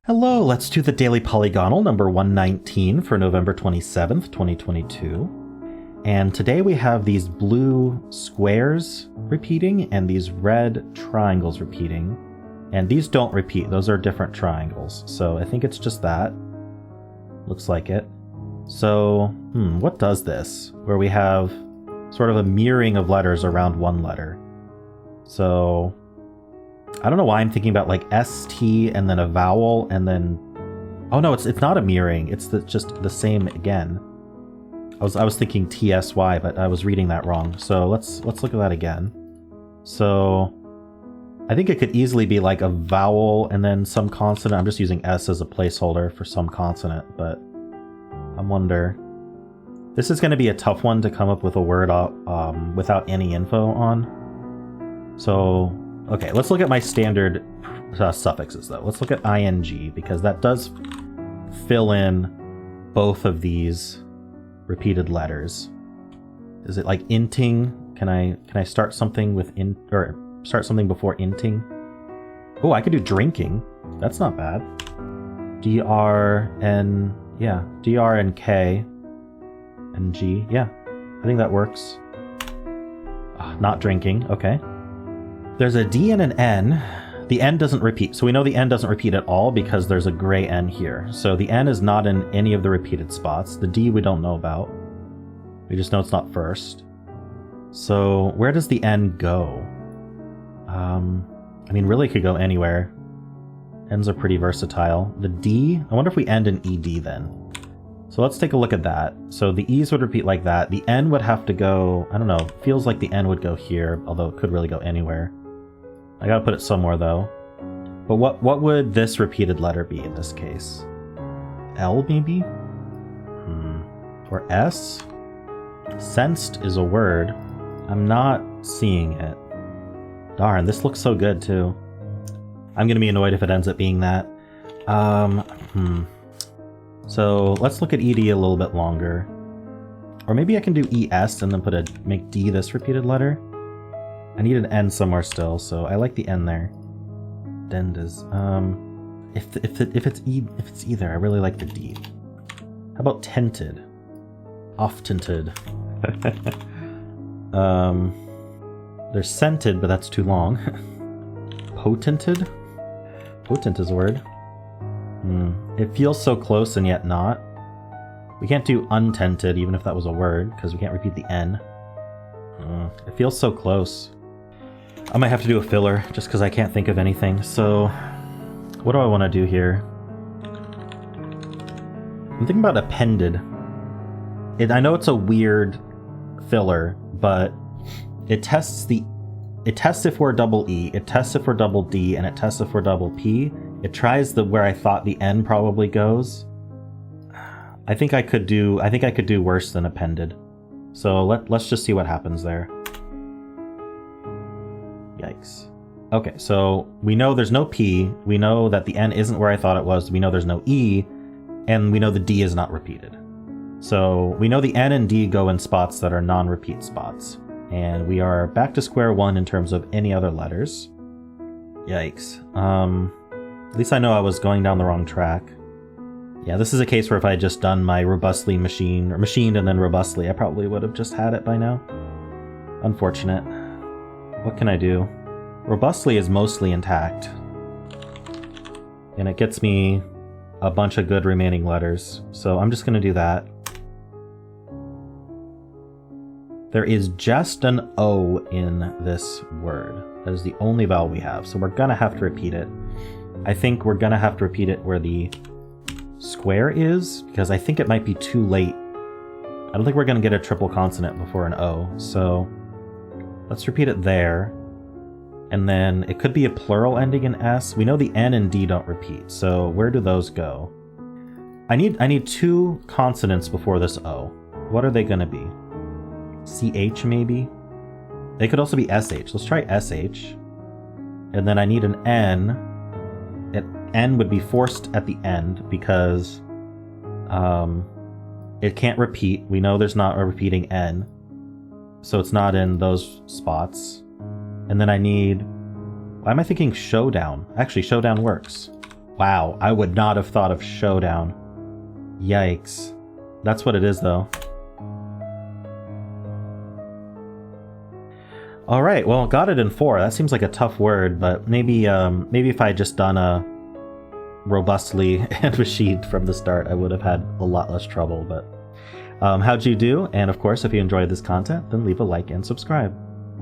Hello, let's do the Daily Polygonle number 119 for November 27th, 2022. And today we have these blue squares repeating and these red triangles repeating. And these don't repeat, those are different triangles. So I think it's just that. Looks like it. So, what does this? Where we have sort of a mirroring of letters around one letter. So I don't know why I'm thinking about like ST and then a vowel and then... Oh no, it's not a mirroring. It's just the same again. I was thinking TSY, but I was reading that wrong. So let's look at that again. So I think it could easily be like a vowel and then some consonant. I'm just using S as a placeholder for some consonant, but I wonder. This is going to be a tough one to come up with a word without any info on. So okay, let's look at my standard suffixes though. Let's look at ing because that does fill in both of these repeated letters. Is it like inting? Can I start something with or start something before inting? Oh, I could do drinking. That's not bad. DR and K and G. Yeah, I think that works. Not drinking. Okay. There's a D and an N. The N doesn't repeat. So we know the N doesn't repeat at all because there's a gray N here. So the N is not in any of the repeated spots. The D we don't know about. We just know it's not first. So where does the N go? I mean, really could go anywhere. N's are pretty versatile. The D, I wonder if we end in ED then. So let's take a look at that. So the E's would repeat like that. The N would have to go, I don't know, feels like the N would go here, although it could really go anywhere. I gotta put it somewhere though. But what would this repeated letter be in this case? L maybe? Or S? Sensed is a word. I'm not seeing it. Darn, this looks so good too. I'm gonna be annoyed if it ends up being that. So let's look at ED a little bit longer. Or maybe I can do ES and then make D this repeated letter. I need an N somewhere still, so I like the N there. Dendas. If it's either, I really like the D. How about tented? Off tinted. There's scented, but that's too long. Potented? Potent is a word. It feels so close and yet not. We can't do untented, even if that was a word, because we can't repeat the N. It feels so close. I might have to do a filler, just because I can't think of anything. So, what do I want to do here? I'm thinking about appended. I know it's a weird filler, but it tests if we're double E, it tests if we're double D, and it tests if we're double P. It tries where I thought the N probably goes. I think I could do worse than appended. So let's just see what happens there. Yikes. Okay, so we know there's no P, we know that the N isn't where I thought it was, we know there's no E, and we know the D is not repeated. So we know the N and D go in spots that are non-repeat spots. And we are back to square one in terms of any other letters. Yikes. At least I know I was going down the wrong track. Yeah, this is a case where if I had just done my robustly machined and then robustly, I probably would have just had it by now. Unfortunate. What can I do? Robustly is mostly intact. And it gets me a bunch of good remaining letters. So I'm just going to do that. There is just an O in this word. That is the only vowel we have. So we're going to have to repeat it. I think we're going to have to repeat it where the square is, because I think it might be too late. I don't think we're going to get a triple consonant before an O. So let's repeat it there. And then it could be a plural ending in S. We know the N and D don't repeat. So where do those go? I need two consonants before this O. What are they going to be? CH maybe? They could also be SH. Let's try SH. And then I need an N. N would be forced at the end because it can't repeat. We know there's not a repeating N. So it's not in those spots. And then I need... Why am I thinking showdown? Actually, showdown works. Wow, I would not have thought of showdown. Yikes. That's what it is, though. Alright, well, got it in 4. That seems like a tough word, but maybe if I had just done a robustly and machined from the start, I would have had a lot less trouble. But how'd you do? And of course, if you enjoyed this content, then leave a like and subscribe.